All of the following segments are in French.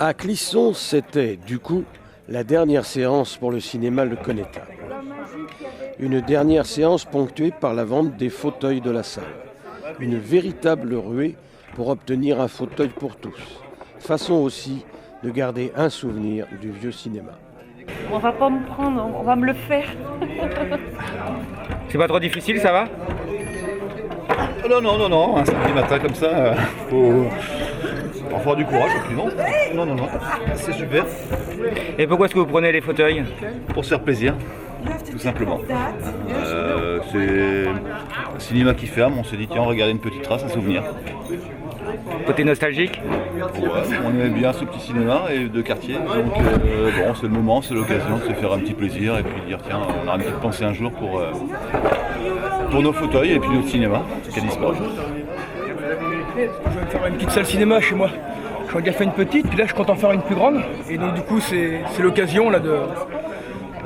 À Clisson, c'était, du coup, la dernière séance pour le cinéma Le Connétable. Une dernière séance ponctuée par la vente des fauteuils de la salle. Une véritable ruée pour obtenir un fauteuil pour tous. Façon aussi de garder un souvenir du vieux cinéma. On va pas me prendre, on va me le faire. C'est pas trop difficile, ça va? Non, un samedi matin comme ça, faut avoir du courage et puis non, c'est super. Et pourquoi est-ce que vous prenez les fauteuils? Pour se faire plaisir, tout simplement. C'est un cinéma qui ferme, on s'est dit tiens, regardez une petite trace, un souvenir. Côté nostalgique? Ouais, on aimait bien ce petit cinéma et de quartier, donc c'est le moment, c'est l'occasion de se faire un petit plaisir et puis de dire tiens, on aura une petite pensée un jour pour nos fauteuils et puis notre cinéma qui a disparu. Je vais me faire une petite salle cinéma chez moi. J'en ai déjà fait une petite, puis là je compte en faire une plus grande. Et donc du coup c'est l'occasion là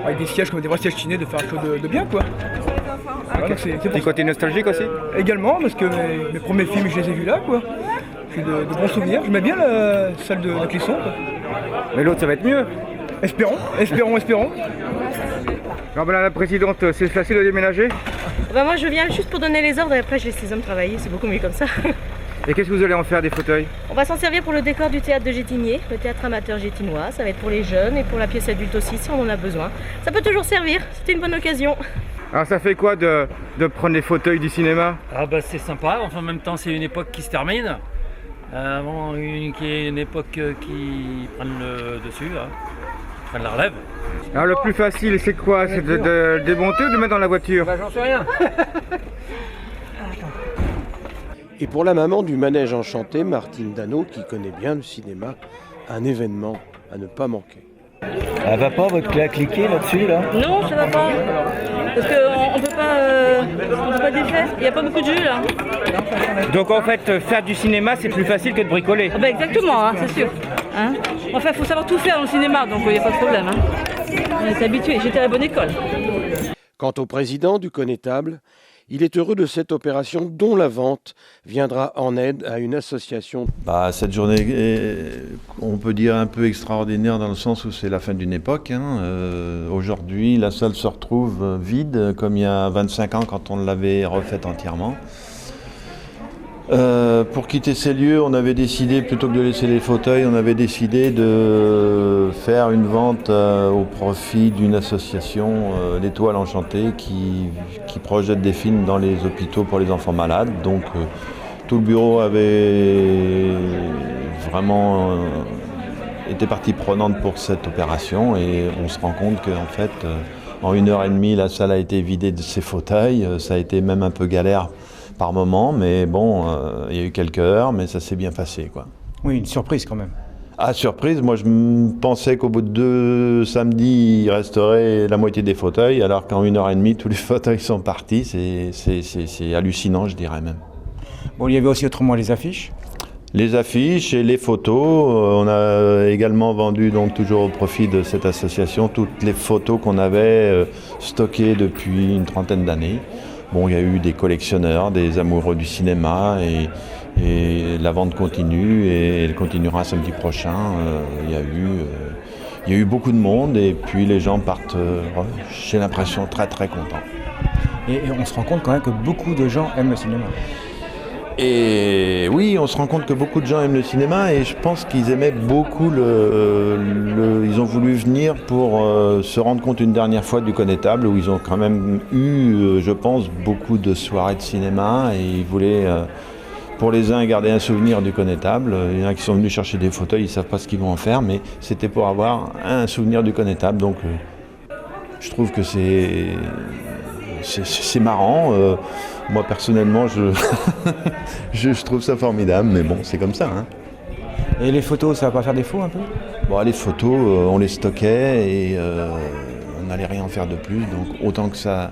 avec des sièges comme des vrais sièges ciné, de faire quelque chose de bien quoi. Voilà, c'est Et côté nostalgique aussi? Également parce que mes premiers films je les ai vus là quoi. Puis de bons souvenirs. J'aimais bien la salle de Clisson quoi. Mais l'autre ça va être mieux. Espérons. Alors la présidente, c'est facile de déménager? Moi je viens juste pour donner les ordres et après je laisse les hommes travailler, c'est beaucoup mieux comme ça. Et qu'est-ce que vous allez en faire des fauteuils? On va s'en servir pour le décor du théâtre de Gétigné, le théâtre amateur gétinois. Ça va être pour les jeunes et pour la pièce adulte aussi si on en a besoin. Ça peut toujours servir, c'était une bonne occasion. Alors ça fait quoi de prendre les fauteuils du cinéma? C'est sympa, enfin en même temps c'est une époque qui se termine. Avant qu'il y ait une époque qui prenne le dessus, qui prenne la relève. Alors le plus facile c'est quoi? C'est de le démonter ou de le mettre dans la voiture? J'en sais rien. Et pour la maman du manège enchanté, Martine Dano, qui connaît bien le cinéma, un événement à ne pas manquer. Elle va pas votre clé à cliquer là-dessus là? Non, ça va pas. Parce qu'on peut pas défaire, il n'y a pas beaucoup de jus là. Donc en fait faire du cinéma c'est plus facile que de bricoler. Exactement, c'est sûr. Enfin, il faut savoir tout faire dans le cinéma, donc il n'y a pas de problème. On est habitué, j'étais à la bonne école. Quant au président du Connétable, il est heureux de cette opération dont la vente viendra en aide à une association. Cette journée est, on peut dire, un peu extraordinaire dans le sens où c'est la fin d'une époque. Aujourd'hui, la salle se retrouve vide, comme il y a 25 ans quand on l'avait refaite entièrement. Pour quitter ces lieux, on avait décidé, plutôt que de laisser les fauteuils, on avait décidé de faire une vente au profit d'une association, l'Étoile Enchantée, qui projette des films dans les hôpitaux pour les enfants malades. Donc tout le bureau avait vraiment été partie prenante pour cette opération et on se rend compte qu'en fait, en 1h30, la salle a été vidée de ses fauteuils. Ça a été même un peu galère par moment, mais bon, il y a eu quelques heures, mais ça s'est bien passé, quoi. Oui, une surprise quand même. Surprise, moi je pensais qu'au bout de 2 samedis, il resterait la moitié des fauteuils, alors qu'en 1h30, tous les fauteuils sont partis. C'est hallucinant, je dirais même. Bon, il y avait aussi autrement les affiches. Les affiches et les photos, on a également vendu, donc toujours au profit de cette association, toutes les photos qu'on avait stockées depuis une trentaine d'années. Bon, il y a eu des collectionneurs, des amoureux du cinéma et la vente continue et elle continuera samedi prochain. Il y a eu beaucoup de monde et puis les gens partent, j'ai l'impression, très très contents. Et on se rend compte quand même que beaucoup de gens aiment le cinéma. Et oui, on se rend compte que beaucoup de gens aiment le cinéma et je pense qu'ils aimaient beaucoup ils ont voulu venir pour se rendre compte une dernière fois du Connétable où ils ont quand même eu, je pense, beaucoup de soirées de cinéma et ils voulaient, pour les uns, garder un souvenir du Connétable. Il y en a qui sont venus chercher des fauteuils, ils ne savent pas ce qu'ils vont en faire, mais c'était pour avoir un souvenir du Connétable. Donc je trouve que c'est marrant. Moi personnellement, je trouve ça formidable, mais bon, c'est comme ça. Et les photos, ça va pas faire défaut un peu? Bon, les photos, on les stockait et on n'allait rien en faire de plus. Donc autant que ça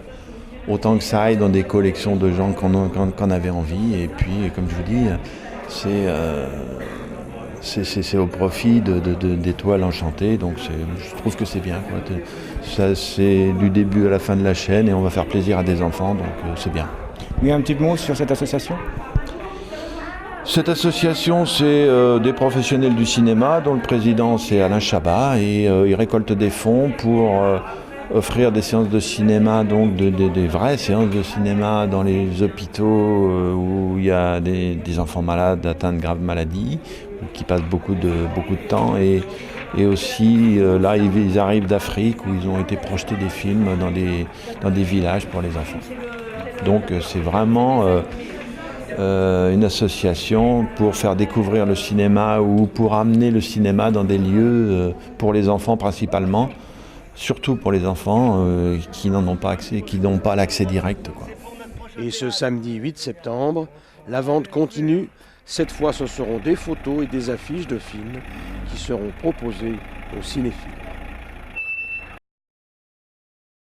aille dans des collections de gens qu'on avait envie. Et puis, comme je vous dis, c'est au profit d'Étoile Enchantée. Donc je trouve que c'est bien, quoi. Ça, c'est du début à la fin de la chaîne et on va faire plaisir à des enfants, donc c'est bien. Oui, un petit mot sur cette association? Cette association, c'est des professionnels du cinéma, dont le président c'est Alain Chabat, et ils récoltent des fonds pour offrir des séances de cinéma, donc des vraies séances de cinéma dans les hôpitaux où il y a des enfants malades atteints de graves maladies, qui passent beaucoup de temps, et aussi là ils arrivent d'Afrique où ils ont été projetés des films dans des villages pour les enfants. Donc c'est vraiment une association pour faire découvrir le cinéma ou pour amener le cinéma dans des lieux pour les enfants principalement, surtout pour les enfants qui n'en ont pas accès, qui n'ont pas l'accès direct, quoi. Et ce samedi 8 septembre, la vente continue. Cette fois, ce seront des photos et des affiches de films qui seront proposées aux cinéphiles.